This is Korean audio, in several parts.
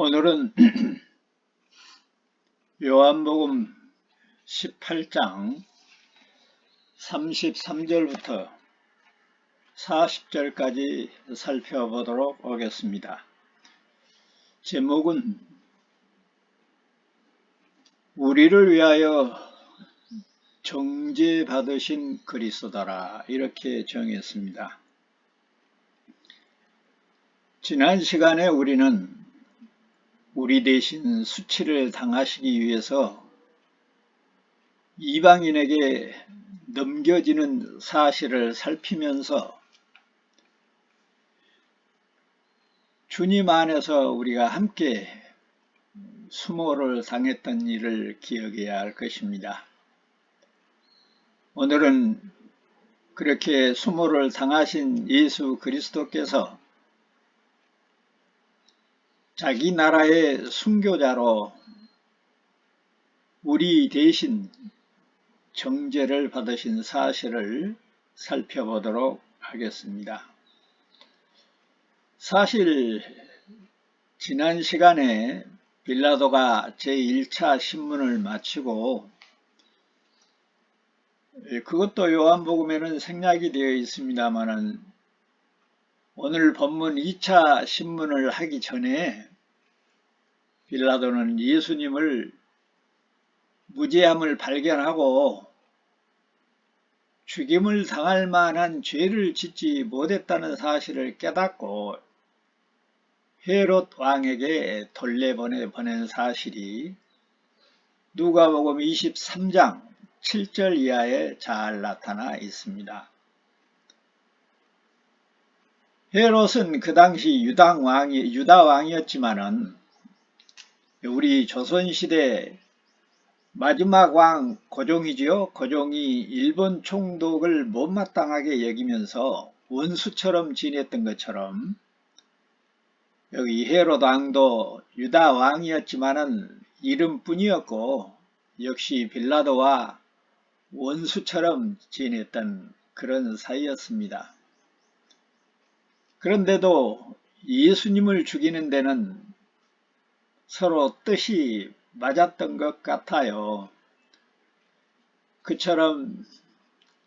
오늘은 요한복음 18장 33절부터 40절까지 살펴보도록 하겠습니다. 제목은 우리를 위하여 정죄받으신 그리스도라 이렇게 정했습니다. 지난 시간에 우리는 우리 대신 수치를 당하시기 위해서 이방인에게 넘겨지는 사실을 살피면서 주님 안에서 우리가 함께 수모를 당했던 일을 기억해야 할 것입니다. 오늘은 그렇게 수모를 당하신 예수 그리스도께서 자기 나라의 순교자로 우리 대신 정죄를 받으신 사실을 살펴보도록 하겠습니다. 사실 지난 시간에 빌라도가 제1차 신문을 마치고 그것도 요한복음에는 생략이 되어 있습니다만 오늘 본문 2차 신문을 하기 전에 빌라도는 예수님을 무죄함을 발견하고 죽임을 당할 만한 죄를 짓지 못했다는 사실을 깨닫고 헤롯 왕에게 돌려보낸 사실이 누가복음 23장 7절 이하에 잘 나타나 있습니다. 헤롯은 그 당시 유다 왕이었지만은 우리 조선시대 마지막 왕 고종이지요. 고종이 일본 총독을 못마땅하게 여기면서 원수처럼 지냈던 것처럼 여기 헤롯 왕도 유다 왕이었지만은 이름뿐이었고 역시 빌라도와 원수처럼 지냈던 그런 사이였습니다. 그런데도 예수님을 죽이는 데는 서로 뜻이 맞았던 것 같아요. 그처럼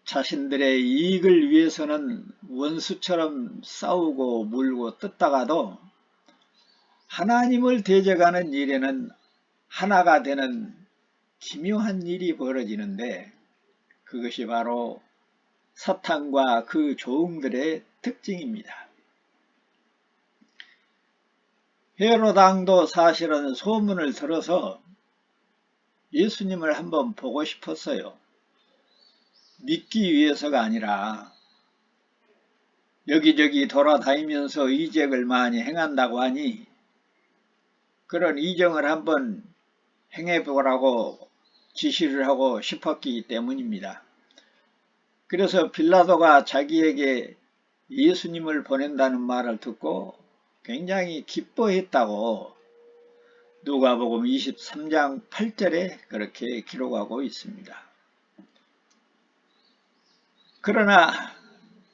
자신들의 이익을 위해서는 원수처럼 싸우고 물고 뜯다가도 하나님을 대적하는 일에는 하나가 되는 기묘한 일이 벌어지는데 그것이 바로 사탄과 그 조응들의 특징입니다. 헤롯 왕도 사실은 소문을 들어서 예수님을 한번 보고 싶었어요. 믿기 위해서가 아니라 여기저기 돌아다니면서 이적을 많이 행한다고 하니 그런 이적을 한번 행해보라고 지시를 하고 싶었기 때문입니다. 그래서 빌라도가 자기에게 예수님을 보낸다는 말을 듣고 굉장히 기뻐했다고 누가복음 23장 8절에 그렇게 기록하고 있습니다. 그러나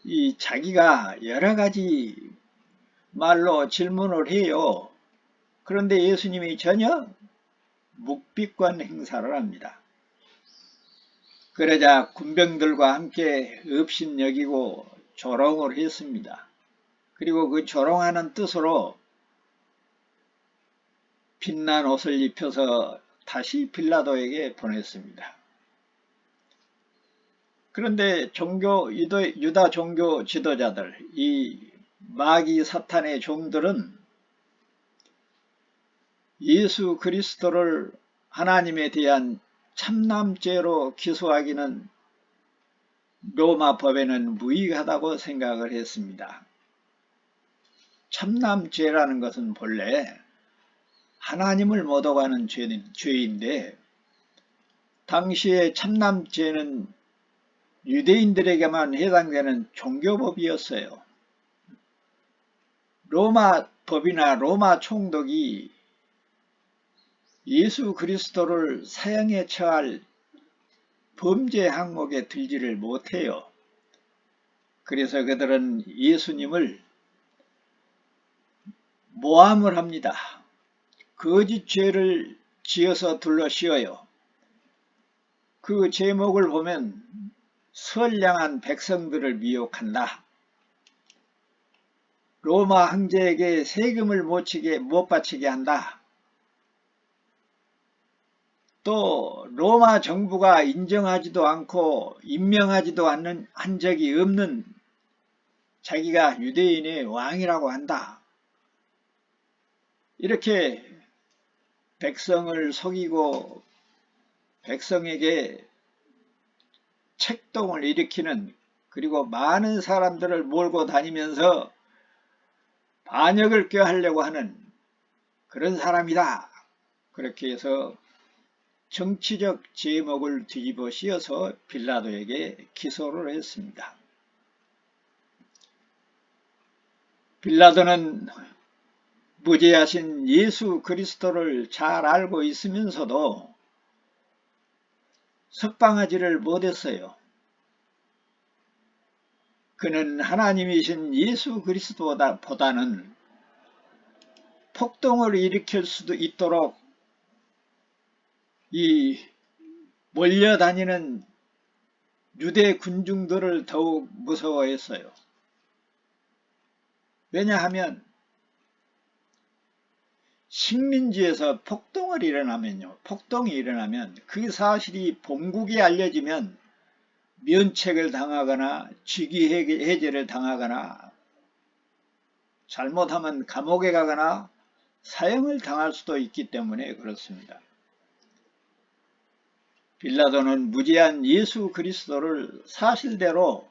이 자기가 여러가지 말로 질문을 해요. 그런데 예수님이 전혀 묵비권 행사를 합니다. 그러자 군병들과 함께 업신여기고 조롱을 했습니다. 그리고 그 조롱하는 뜻으로 빛난 옷을 입혀서 다시 빌라도에게 보냈습니다. 그런데 유다 종교 지도자들, 이 마귀 사탄의 종들은 예수 그리스도를 하나님에 대한 참남죄로 기소하기는 로마 법에는 무익하다고 생각을 했습니다. 참남죄라는 것은 본래 하나님을 못 오가는 죄인데 당시에 참남죄는 유대인들에게만 해당되는 종교법이었어요. 로마 법이나 로마 총독이 예수 그리스도를 사형에 처할 범죄 항목에 들지를 못해요. 그래서 그들은 예수님을 모함을 합니다. 거짓 죄를 지어서 둘러씌워요. 그 제목을 보면 선량한 백성들을 미혹한다. 로마 황제에게 세금을 못 바치게 한다. 또 로마 정부가 인정하지도 않고 임명하지도 한 적이 없는 자기가 유대인의 왕이라고 한다. 이렇게 백성을 속이고 백성에게 책동을 일으키는, 그리고 많은 사람들을 몰고 다니면서 반역을 꾀하려고 하는 그런 사람이다. 그렇게 해서 정치적 제목을 뒤집어 씌워서 빌라도에게 기소를 했습니다. 빌라도는 무죄하신 예수 그리스도를 잘 알고 있으면서도 석방하지를 못했어요. 그는 하나님이신 예수 그리스도보다는 폭동을 일으킬 수도 있도록 이 몰려다니는 유대 군중들을 더욱 무서워했어요. 왜냐하면 식민지에서 폭동이 일어나면 그 사실이 본국에 알려지면 면책을 당하거나 직위해제를 당하거나 잘못하면 감옥에 가거나 사형을 당할 수도 있기 때문에 그렇습니다. 빌라도는 무죄한 예수 그리스도를 사실대로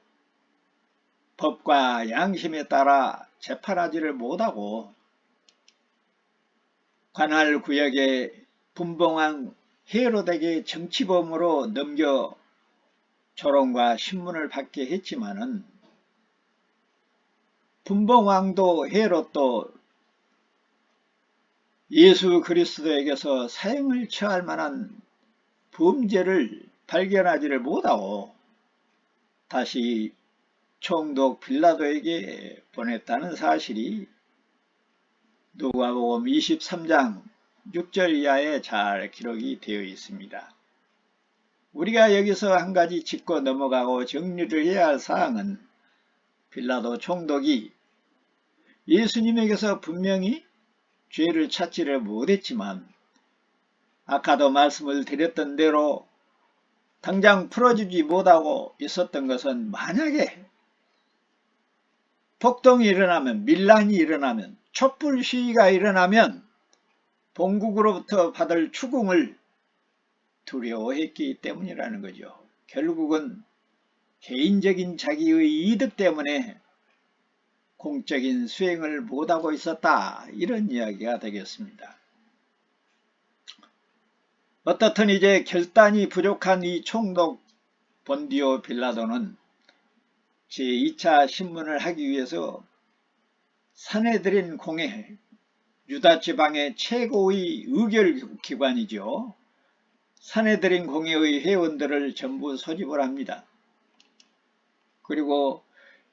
법과 양심에 따라 재판하지를 못하고 관할 구역의 분봉왕 헤롯에게 정치범으로 넘겨 조롱과 신문을 받게 했지만은, 분봉왕도 헤롯도 예수 그리스도에게서 사형을 처할 만한 범죄를 발견하지를 못하고 다시 총독 빌라도에게 보냈다는 사실이 누가복음 23장 6절 이하에 잘 기록이 되어 있습니다. 우리가 여기서 한 가지 짚고 넘어가고 정리를 해야 할 사항은, 빌라도 총독이 예수님에게서 분명히 죄를 찾지를 못했지만 아까도 말씀을 드렸던 대로 당장 풀어주지 못하고 있었던 것은, 만약에 폭동이 일어나면, 밀란이 일어나면, 촛불 시위가 일어나면 본국으로부터 받을 추궁을 두려워했기 때문이라는 거죠. 결국은 개인적인 자기의 이득 때문에 공적인 수행을 못하고 있었다, 이런 이야기가 되겠습니다. 어떻든 이제 결단이 부족한 이 총독 본디오 빌라도는 제2차 신문을 하기 위해서 산헤드린 공회, 유다 지방의 최고의 의결기관이죠. 산헤드린 공회의 회원들을 전부 소집을 합니다. 그리고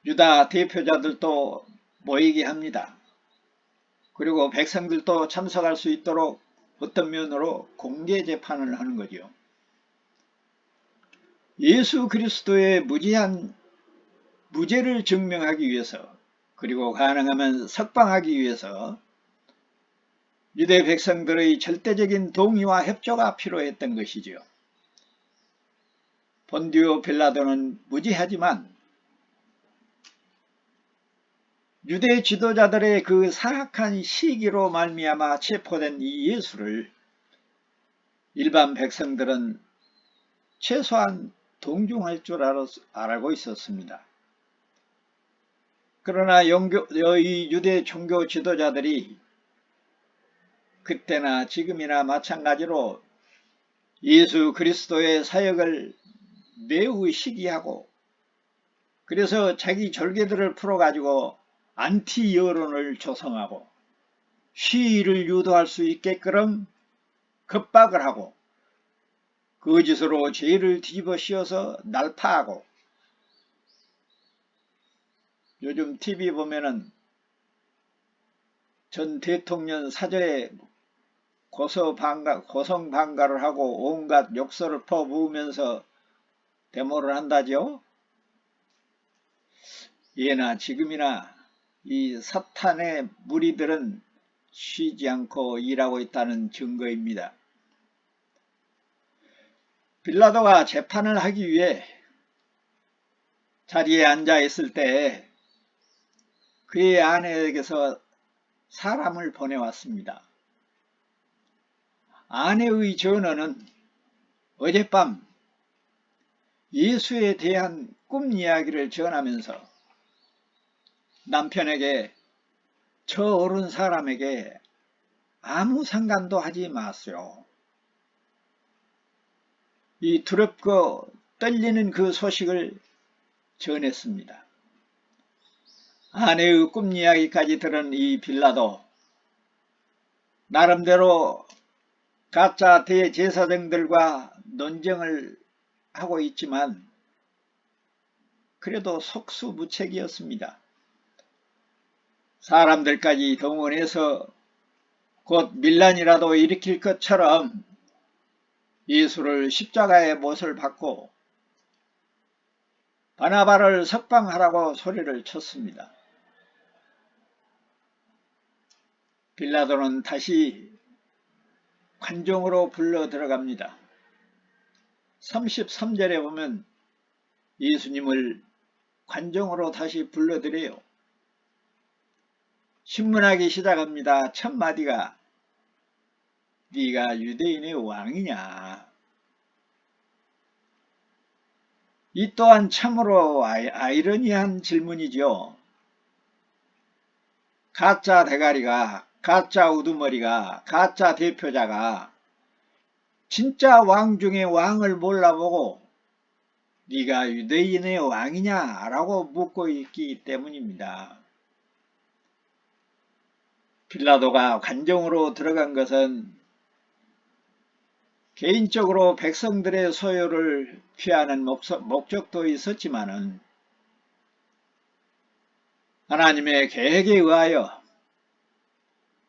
유다 대표자들도 모이게 합니다. 그리고 백성들도 참석할 수 있도록 어떤 면으로 공개 재판을 하는 거죠. 예수 그리스도의 무죄를 증명하기 위해서, 그리고 가능하면 석방하기 위해서 유대 백성들의 절대적인 동의와 협조가 필요했던 것이죠. 본디오 빌라도는 무죄하지만 유대 지도자들의 그 사악한 시기로 말미암아 체포된 이 예수를 일반 백성들은 최소한 동정할 줄 알고 있었습니다. 그러나 이 유대 종교 지도자들이 그때나 지금이나 마찬가지로 예수 그리스도의 사역을 매우 시기하고, 그래서 자기 절개들을 풀어가지고 안티 여론을 조성하고 시위를 유도할 수 있게끔 겁박을 하고 거짓으로 죄를 뒤집어 씌워서 날파하고, 요즘 TV 보면은 전 대통령 사저에 고성방가를 하고 온갖 욕설을 퍼부으면서 데모를 한다죠. 예나 지금이나 이 사탄의 무리들은 쉬지 않고 일하고 있다는 증거입니다. 빌라도가 재판을 하기 위해 자리에 앉아 있을 때 그의 아내에게서 사람을 보내왔습니다. 아내의 전언은 어젯밤 예수에 대한 꿈 이야기를 전하면서 남편에게 저 어른 사람에게 아무 상관도 하지 마세요. 이 두렵고 떨리는 그 소식을 전했습니다. 아내의 꿈 이야기까지 들은 이 빌라도 나름대로 가짜 대제사장들과 논쟁을 하고 있지만 그래도 속수무책이었습니다. 사람들까지 동원해서 곧 밀란이라도 일으킬 것처럼 예수를 십자가의 못을 박고 바나바를 석방하라고 소리를 쳤습니다. 빌라도는 다시 관종으로 불러 들어갑니다. 33절에 보면 예수님을 관종으로 다시 불러들여요. 신문하기 시작합니다. 첫 마디가 네가 유대인의 왕이냐. 이 또한 참으로 아이러니한 질문이죠. 가짜 대가리가, 가짜 우두머리가, 가짜 대표자가 진짜 왕 중에 왕을 몰라보고 네가 유대인의 왕이냐라고 묻고 있기 때문입니다. 빌라도가 관종으로 들어간 것은 개인적으로 백성들의 소요를 피하는 목적도 있었지만은 하나님의 계획에 의하여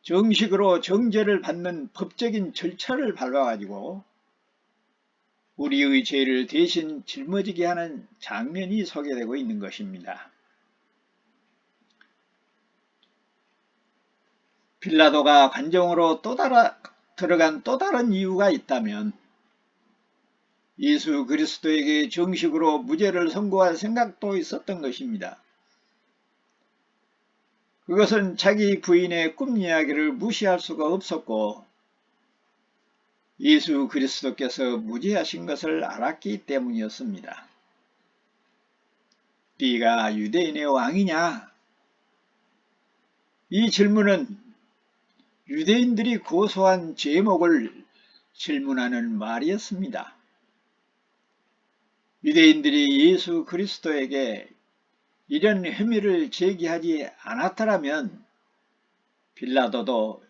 정식으로 정죄를 받는 법적인 절차를 밟아가지고 우리의 죄를 대신 짊어지게 하는 장면이 소개되고 있는 것입니다. 빌라도가 관종으로 들어간 또 다른 이유가 있다면 예수 그리스도에게 정식으로 무죄를 선고할 생각도 있었던 것입니다. 그것은 자기 부인의 꿈 이야기를 무시할 수가 없었고 예수 그리스도께서 무죄하신 것을 알았기 때문이었습니다. 네가 유대인의 왕이냐? 이 질문은 유대인들이 고소한 제목을 질문하는 말이었습니다. 유대인들이 예수 그리스도에게 이런 혐의를 제기하지 않았더라면 빌라도도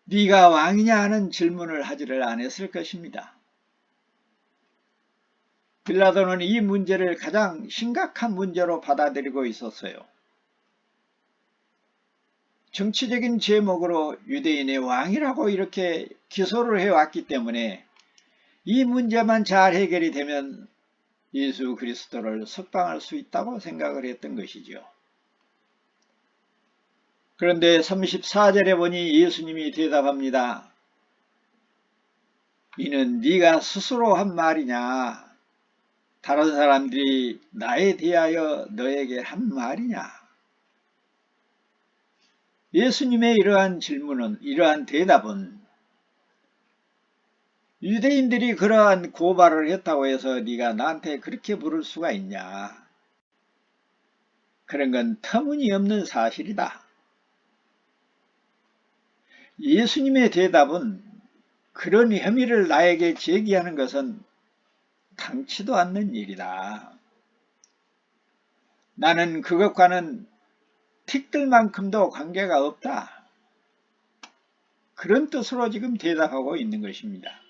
네가 왕이냐 하는 질문을 하지를 않았을 것입니다. 빌라도는 이 문제를 가장 심각한 문제로 받아들이고 있었어요. 정치적인 제목으로 유대인의 왕이라고 이렇게 기소를 해왔기 때문에 이 문제만 잘 해결이 되면 예수 그리스도를 석방할 수 있다고 생각을 했던 것이죠. 그런데 34절에 보니 예수님이 대답합니다. 이는 네가 스스로 한 말이냐? 다른 사람들이 나에 대하여 너에게 한 말이냐? 예수님의 이러한 질문은, 이러한 대답은 유대인들이 그러한 고발을 했다고 해서 네가 나한테 그렇게 물을 수가 있냐? 그런 건 터무니없는 사실이다. 예수님의 대답은 그런 혐의를 나에게 제기하는 것은 당치도 않는 일이다. 나는 그것과는 티끌만큼도 관계가 없다. 그런 뜻으로 지금 대답하고 있는 것입니다.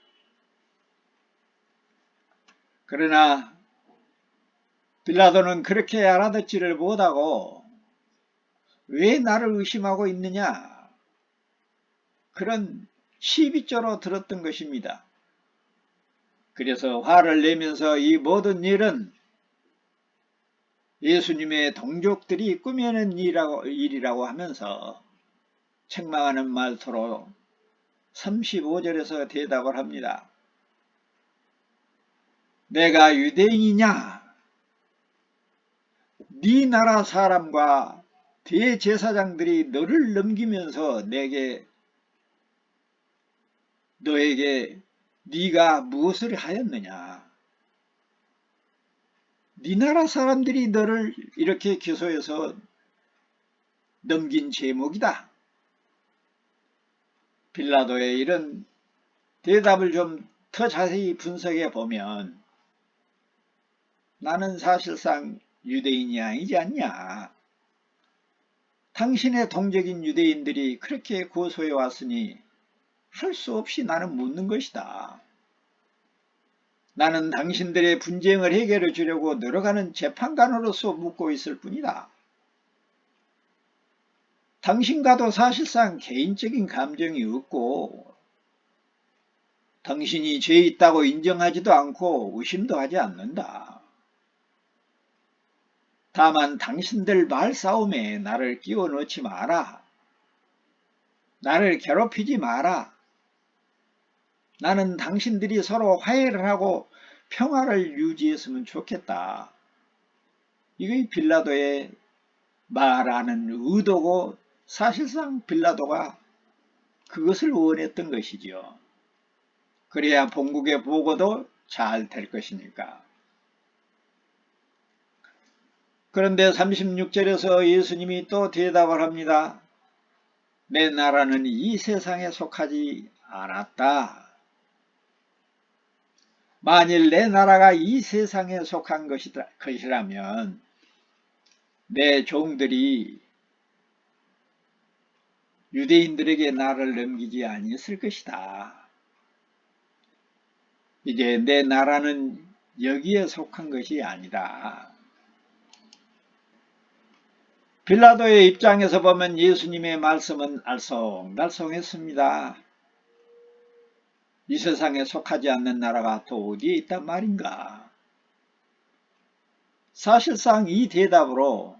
그러나 빌라도는 그렇게 알아듣지를 못하고 왜 나를 의심하고 있느냐? 그런 시비조로 들었던 것입니다. 그래서 화를 내면서 이 모든 일은 예수님의 동족들이 꾸며낸 일이라고 하면서 책망하는 말투로 35절에서 대답을 합니다. 내가 유대인이냐? 네 나라 사람과 대제사장들이 너를 넘기면서 너에게 네가 무엇을 하였느냐? 네 나라 사람들이 너를 이렇게 기소해서 넘긴 제목이다. 빌라도의 이런 대답을 좀 더 자세히 분석해 보면 나는 사실상 유대인이 아니지 않냐. 당신의 동족인 유대인들이 그렇게 고소해 왔으니 할 수 없이 나는 묻는 것이다. 나는 당신들의 분쟁을 해결해 주려고 늘어가는 재판관으로서 묻고 있을 뿐이다. 당신과도 사실상 개인적인 감정이 없고 당신이 죄 있다고 인정하지도 않고 의심도 하지 않는다. 다만 당신들 말싸움에 나를 끼워 넣지 마라. 나를 괴롭히지 마라. 나는 당신들이 서로 화해를 하고 평화를 유지했으면 좋겠다. 이게 빌라도의 말하는 의도고 사실상 빌라도가 그것을 원했던 것이지요. 그래야 본국의 보고도 잘 될 것이니까. 그런데 36절에서 예수님이 또 대답을 합니다. 내 나라는 이 세상에 속하지 않았다. 만일 내 나라가 이 세상에 속한 것이라면 내 종들이 유대인들에게 나를 넘기지 아니었을 것이다. 이제 내 나라는 여기에 속한 것이 아니다. 빌라도의 입장에서 보면 예수님의 말씀은 알쏭달쏭했습니다. 이 세상에 속하지 않는 나라가 또 어디에 있단 말인가? 사실상 이 대답으로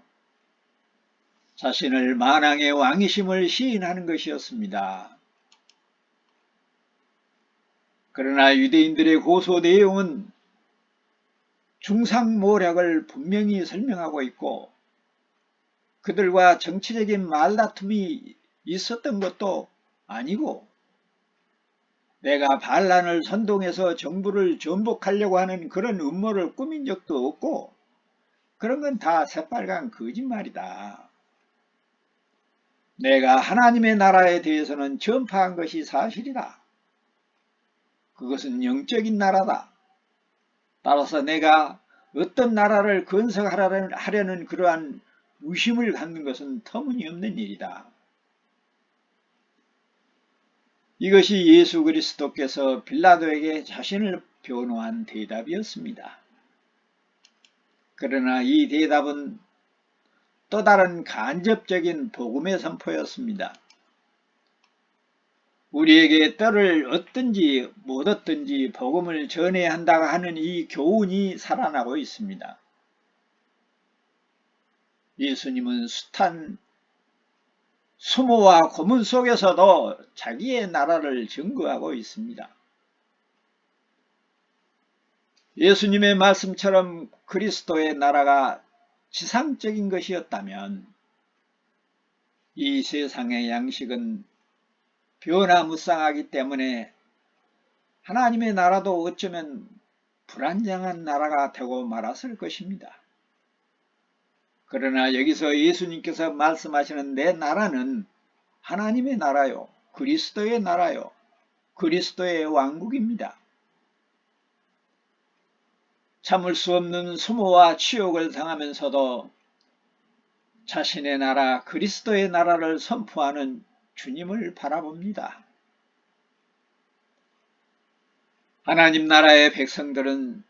자신을 만왕의 왕이심을 시인하는 것이었습니다. 그러나 유대인들의 고소 내용은 중상모략을 분명히 설명하고 있고 그들과 정치적인 말다툼이 있었던 것도 아니고 내가 반란을 선동해서 정부를 전복하려고 하는 그런 음모를 꾸민 적도 없고 그런 건 다 새빨간 거짓말이다. 내가 하나님의 나라에 대해서는 전파한 것이 사실이다. 그것은 영적인 나라다. 따라서 내가 어떤 나라를 건설하려는 그러한 의심을 갖는 것은 터무니없는 일이다. 이것이 예수 그리스도께서 빌라도에게 자신을 변호한 대답이었습니다. 그러나 이 대답은 또 다른 간접적인 복음의 선포였습니다. 우리에게 떡을 얻든지 못 얻든지 복음을 전해야 한다고 하는 이 교훈이 살아나고 있습니다. 예수님은 숱한 수모와 고문 속에서도 자기의 나라를 증거하고 있습니다. 예수님의 말씀처럼 그리스도의 나라가 지상적인 것이었다면 이 세상의 양식은 변화무쌍하기 때문에 하나님의 나라도 어쩌면 불안정한 나라가 되고 말았을 것입니다. 그러나 여기서 예수님께서 말씀하시는 내 나라는 하나님의 나라요, 그리스도의 나라요, 그리스도의 왕국입니다. 참을 수 없는 수모와 치욕을 당하면서도 자신의 나라 그리스도의 나라를 선포하는 주님을 바라봅니다. 하나님 나라의 백성들은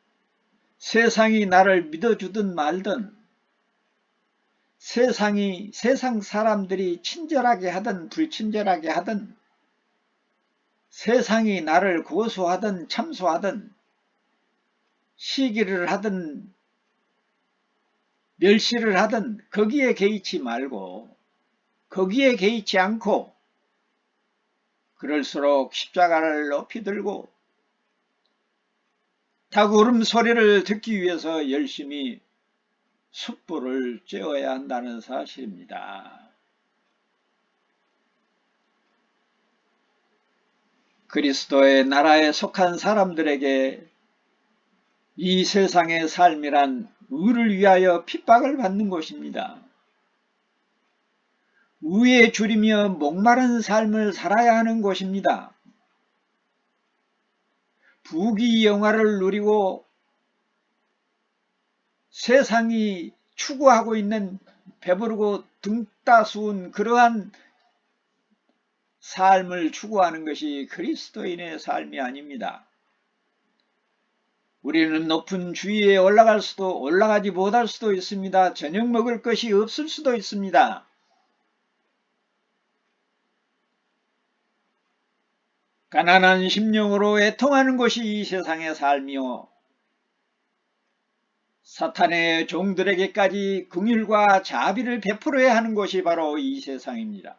세상이 나를 믿어주든 말든 세상 사람들이 친절하게 하든 불친절하게 하든 세상이 나를 고소하든 참소하든 시기를 하든 멸시를 하든 거기에 개의치 말고, 거기에 개의치 않고, 그럴수록 십자가를 높이 들고 닭 울음소리를 듣기 위해서 열심히 숯불을 쬐어야 한다는 사실입니다. 그리스도의 나라에 속한 사람들에게 이 세상의 삶이란 의를 위하여 핍박을 받는 것입니다. 의에 줄이며 목마른 삶을 살아야 하는 것입니다. 부귀 영화를 누리고 세상이 추구하고 있는 배부르고 등 따스운 그러한 삶을 추구하는 것이 그리스도인의 삶이 아닙니다. 우리는 높은 주위에 올라갈 수도 올라가지 못할 수도 있습니다. 저녁 먹을 것이 없을 수도 있습니다. 가난한 심령으로 애통하는 것이 이 세상의 삶이요, 사탄의 종들에게까지 긍휼과 자비를 베풀어야 하는 것이 바로 이 세상입니다.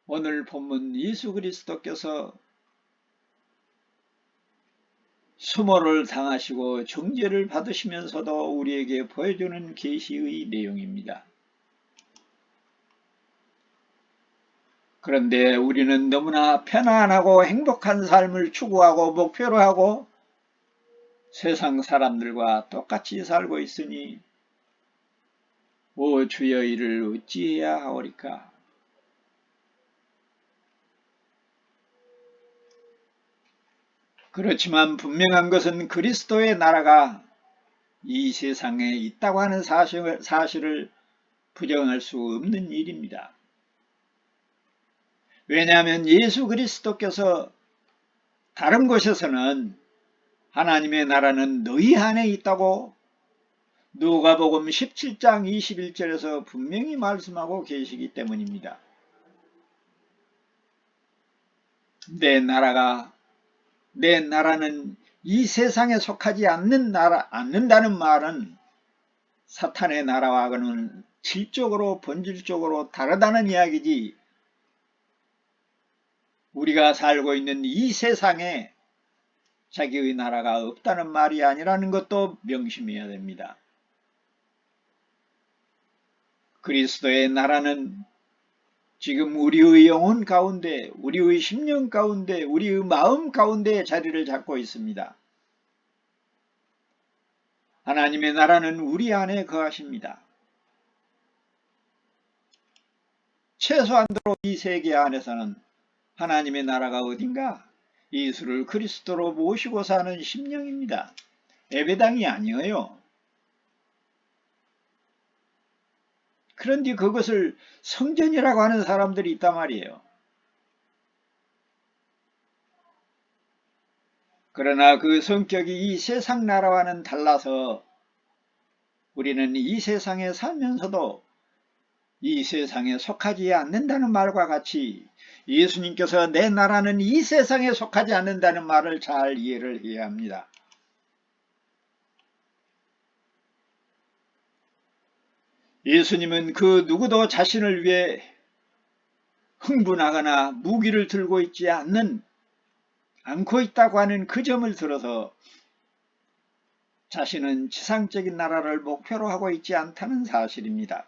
오늘 본문 예수 그리스도께서 수모를 당하시고 정죄를 받으시면서도 우리에게 보여주는 계시의 내용입니다. 그런데 우리는 너무나 편안하고 행복한 삶을 추구하고 목표로 하고 세상 사람들과 똑같이 살고 있으니 오 주여 이를 어찌해야 하오리까. 그렇지만 분명한 것은 그리스도의 나라가 이 세상에 있다고 하는 사실을 부정할 수 없는 일입니다. 왜냐하면 예수 그리스도께서 다른 곳에서는 하나님의 나라는 너희 안에 있다고 누가복음 17장 21절에서 분명히 말씀하고 계시기 때문입니다. 내 나라는 이 세상에 속하지 않는다는 말은 사탄의 나라와는 질적으로 본질적으로 다르다는 이야기지, 우리가 살고 있는 이 세상에 자기의 나라가 없다는 말이 아니라는 것도 명심해야 됩니다. 그리스도의 나라는 지금 우리의 영혼 가운데, 우리의 심령 가운데, 우리의 마음 가운데 자리를 잡고 있습니다. 하나님의 나라는 우리 안에 거하십니다. 최소한도로 이 세계 안에서는 하나님의 나라가 어딘가? 예수를 그리스도로 모시고 사는 심령입니다. 예배당이 아니에요. 그런데 그것을 성전이라고 하는 사람들이 있단 말이에요. 그러나 그 성격이 이 세상 나라와는 달라서 우리는 이 세상에 살면서도 이 세상에 속하지 않는다는 말과 같이 예수님께서 내 나라는 이 세상에 속하지 않는다는 말을 잘 이해를 해야 합니다. 예수님은 그 누구도 자신을 위해 흥분하거나 무기를 들고 있지 않고 있다고 하는 그 점을 들어서 자신은 지상적인 나라를 목표로 하고 있지 않다는 사실입니다.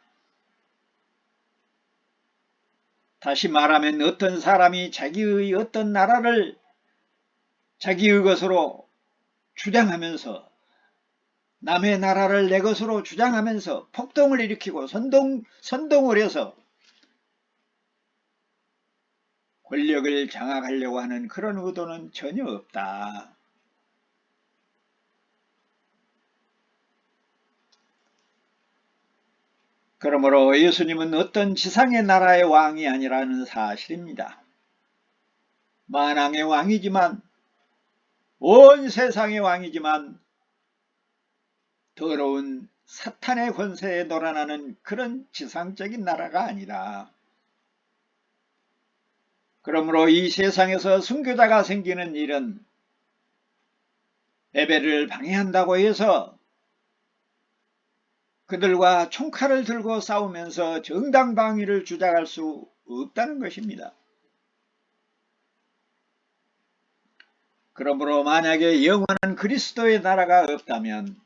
다시 말하면 어떤 사람이 자기의 어떤 나라를 자기의 것으로 주장하면서 남의 나라를 내 것으로 주장하면서 폭동을 일으키고 선동을 해서 권력을 장악하려고 하는 그런 의도는 전혀 없다. 그러므로 예수님은 어떤 지상의 나라의 왕이 아니라는 사실입니다. 만왕의 왕이지만, 온 세상의 왕이지만 더러운 사탄의 권세에 놀아나는 그런 지상적인 나라가 아니라 그러므로 이 세상에서 순교자가 생기는 일은 예배를 방해한다고 해서 그들과 총칼을 들고 싸우면서 정당방위를 주장할 수 없다는 것입니다. 그러므로 만약에 영원한 그리스도의 나라가 없다면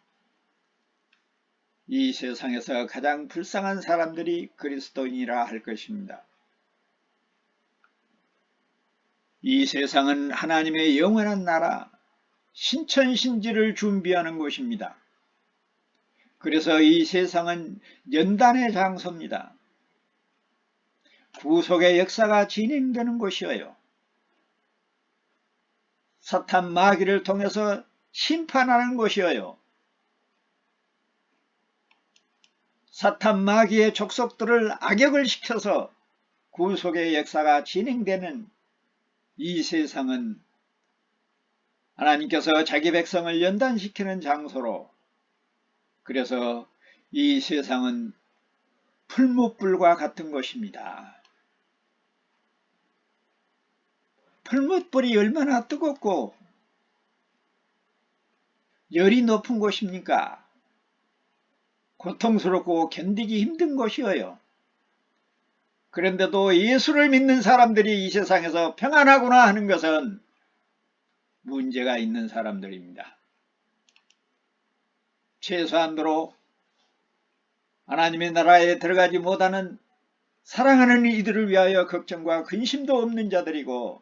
이 세상에서 가장 불쌍한 사람들이 그리스도인이라 할 것입니다. 이 세상은 하나님의 영원한 나라, 신천신지를 준비하는 곳입니다. 그래서 이 세상은 연단의 장소입니다. 구속의 역사가 진행되는 곳이어요. 사탄 마귀를 통해서 심판하는 곳이어요. 사탄 마귀의 족속들을 악역을 시켜서 구속의 역사가 진행되는 이 세상은 하나님께서 자기 백성을 연단시키는 장소로, 그래서 이 세상은 풀무불과 같은 것입니다. 풀무불이 얼마나 뜨겁고 열이 높은 곳입니까? 고통스럽고 견디기 힘든 곳이어요. 그런데도 예수를 믿는 사람들이 이 세상에서 평안하구나 하는 것은 문제가 있는 사람들입니다. 최소한도로 하나님의 나라에 들어가지 못하는 사랑하는 이들을 위하여 걱정과 근심도 없는 자들이고,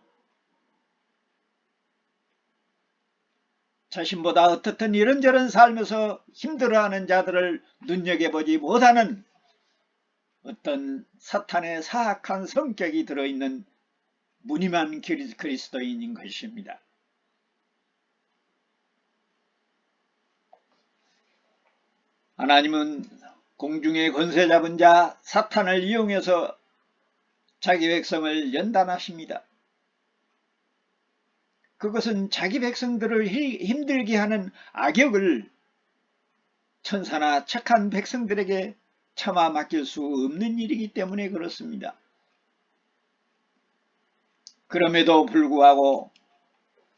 자신보다 어떻든 이런저런 삶에서 힘들어하는 자들을 눈여겨보지 못하는 어떤 사탄의 사악한 성격이 들어있는 무늬만 그리스도인인 것입니다. 하나님은 공중의 권세 잡은 자 사탄을 이용해서 자기 백성을 연단하십니다. 그것은 자기 백성들을 힘들게 하는 악역을 천사나 착한 백성들에게 차마 맡길 수 없는 일이기 때문에 그렇습니다. 그럼에도 불구하고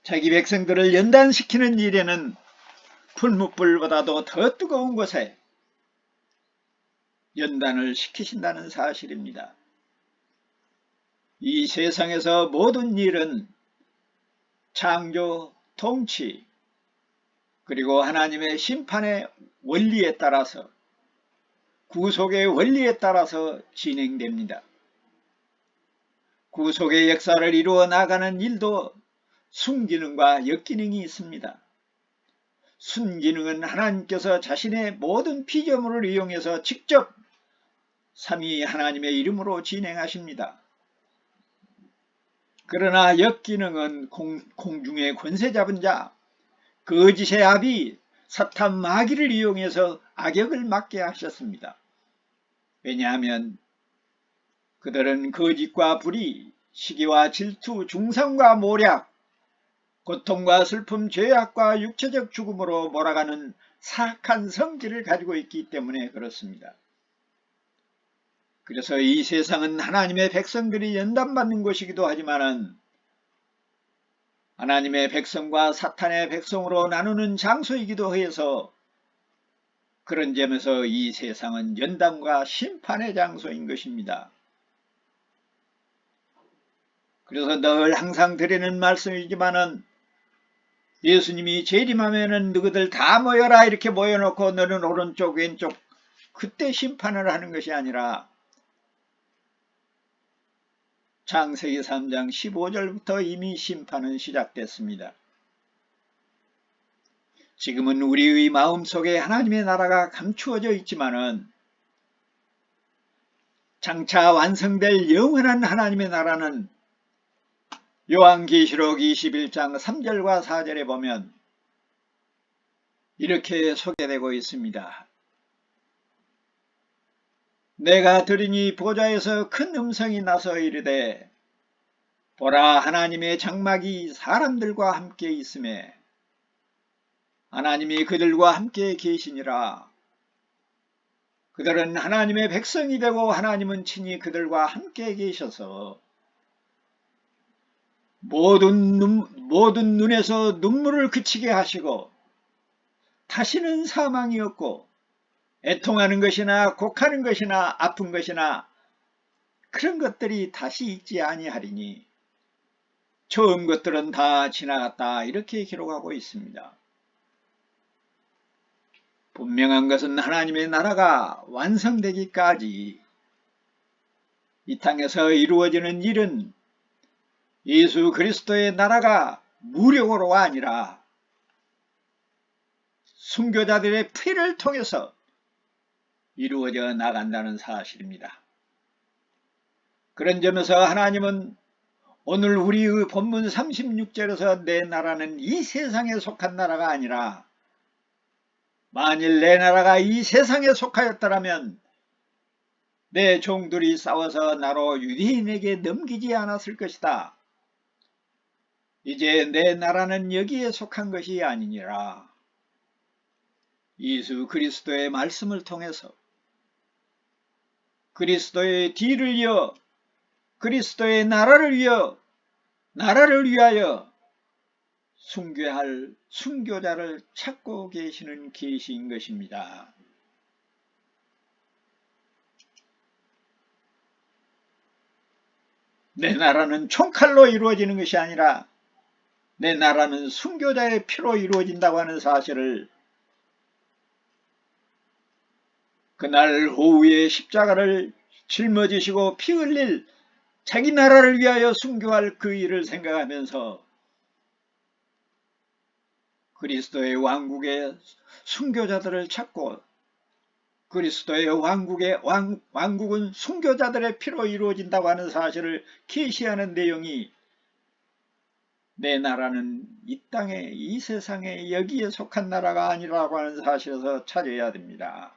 자기 백성들을 연단시키는 일에는 풀무불보다도 더 뜨거운 곳에 연단을 시키신다는 사실입니다. 이 세상에서 모든 일은 창조, 통치, 그리고 하나님의 심판의 원리에 따라서, 구속의 원리에 따라서 진행됩니다. 구속의 역사를 이루어 나가는 일도 순기능과 역기능이 있습니다. 순기능은 하나님께서 자신의 모든 피조물을 이용해서 직접 삼위 하나님의 이름으로 진행하십니다. 그러나 역기능은 공중의 권세 잡은 자, 거짓의 아비 사탄 마귀를 이용해서 악역을 맡게 하셨습니다. 왜냐하면 그들은 거짓과 불의, 시기와 질투, 중상과 모략, 고통과 슬픔, 죄악과 육체적 죽음으로 몰아가는 사악한 성질을 가지고 있기 때문에 그렇습니다. 그래서 이 세상은 하나님의 백성들이 연단받는 곳이기도 하지만 하나님의 백성과 사탄의 백성으로 나누는 장소이기도 해서 그런 점에서 이 세상은 연단과 심판의 장소인 것입니다. 그래서 늘 항상 드리는 말씀이지만은 예수님이 재림하면은 너희들 다 모여라 이렇게 모여놓고 너는 오른쪽 왼쪽 그때 심판을 하는 것이 아니라 창세기 3장 15절부터 이미 심판은 시작됐습니다. 지금은 우리의 마음속에 하나님의 나라가 감추어져 있지만은 장차 완성될 영원한 하나님의 나라는 요한계시록 21장 3절과 4절에 보면 이렇게 소개되고 있습니다. 내가 들으니 보좌에서 큰 음성이 나서 이르되 보라 하나님의 장막이 사람들과 함께 있음에 하나님이 그들과 함께 계시니라. 그들은 하나님의 백성이 되고 하나님은 친히 그들과 함께 계셔서 모든 눈에서 눈물을 그치게 하시고 다시는 사망이 없고 애통하는 것이나 곡하는 것이나 아픈 것이나 그런 것들이 다시 있지 아니하리니 처음 것들은 다 지나갔다 이렇게 기록하고 있습니다. 분명한 것은 하나님의 나라가 완성되기까지 이 땅에서 이루어지는 일은 예수 그리스도의 나라가 무력으로가 아니라 순교자들의 피를 통해서 이루어져 나간다는 사실입니다. 그런 점에서 하나님은 오늘 우리의 본문 36절에서 내 나라는 이 세상에 속한 나라가 아니라 만일 내 나라가 이 세상에 속하였더라면 내 종들이 싸워서 나로 유대인에게 넘기지 않았을 것이다. 이제 내 나라는 여기에 속한 것이 아니니라. 예수 그리스도의 말씀을 통해서 그리스도의 뒤를 이어 그리스도의 나라를 위하여 순교할 순교자를 찾고 계시는 계시인 것입니다. 내 나라는 총칼로 이루어지는 것이 아니라 내 나라는 순교자의 피로 이루어진다고 하는 사실을 그날 오후에 십자가를 짊어지시고 피 흘릴 자기 나라를 위하여 순교할 그 일을 생각하면서 그리스도의 왕국의 순교자들을 찾고 그리스도의 왕국은 순교자들의 피로 이루어진다고 하는 사실을 계시하는 내용이 내 나라는 이 땅에 이 세상에 여기에 속한 나라가 아니라고 하는 사실에서 찾아야 됩니다.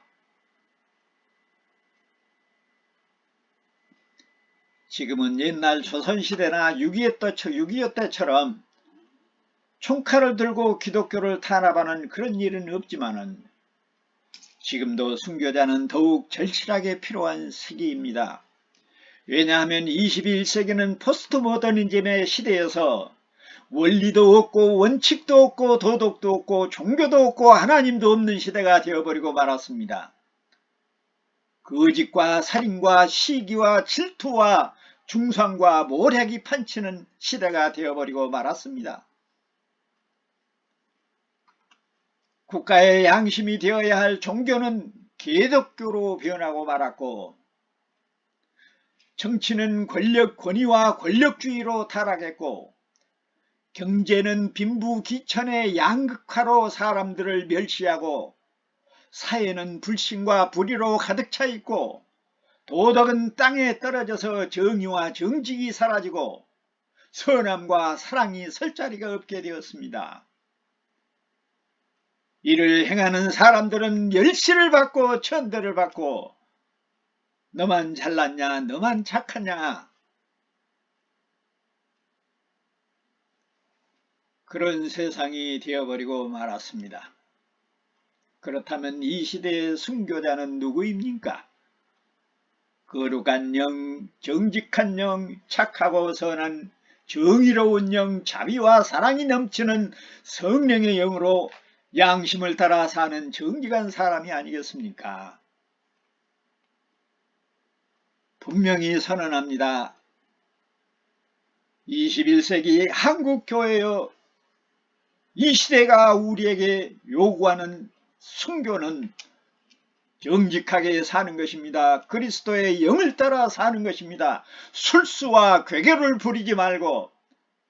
지금은 옛날 조선시대나 6.25 때처럼 총칼을 들고 기독교를 탄압하는 그런 일은 없지만은 지금도 순교자는 더욱 절실하게 필요한 시기입니다. 왜냐하면 21세기는 포스트 모더니즘의 시대에서 원리도 없고 원칙도 없고 도덕도 없고 종교도 없고 하나님도 없는 시대가 되어버리고 말았습니다. 거짓과 살인과 시기와 질투와 중상과 모략이 판치는 시대가 되어버리고 말았습니다. 국가의 양심이 되어야 할 종교는 개독교로 변하고 말았고 정치는 권력 권위와 권력주의로 타락했고 경제는 빈부귀천의 양극화로 사람들을 멸시하고 사회는 불신과 불의로 가득 차 있고 도덕은 땅에 떨어져서 정의와 정직이 사라지고 선함과 사랑이 설 자리가 없게 되었습니다. 이를 행하는 사람들은 멸시를 받고 천대를 받고 너만 잘났냐 너만 착하냐 그런 세상이 되어버리고 말았습니다. 그렇다면 이 시대의 순교자는 누구입니까? 거룩한 영, 정직한 영, 착하고 선한 정의로운 영, 자비와 사랑이 넘치는 성령의 영으로 양심을 따라 사는 정직한 사람이 아니겠습니까? 분명히 선언합니다. 21세기 한국교회여 이 시대가 우리에게 요구하는 순교는 정직하게 사는 것입니다. 그리스도의 영을 따라 사는 것입니다. 술수와 괴교를 부리지 말고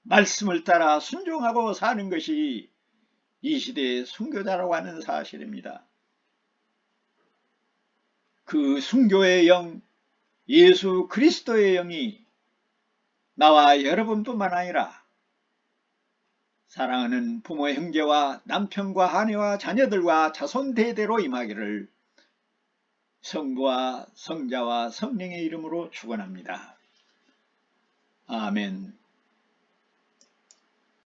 말씀을 따라 순종하고 사는 것이 이 시대의 순교자라고 하는 사실입니다. 그 순교의 영, 예수 그리스도의 영이 나와 여러분뿐만 아니라 사랑하는 부모 형제와 남편과 아내와 자녀들과 자손 대대로 임하기를 성부와 성자와 성령의 이름으로 축원합니다. 아멘.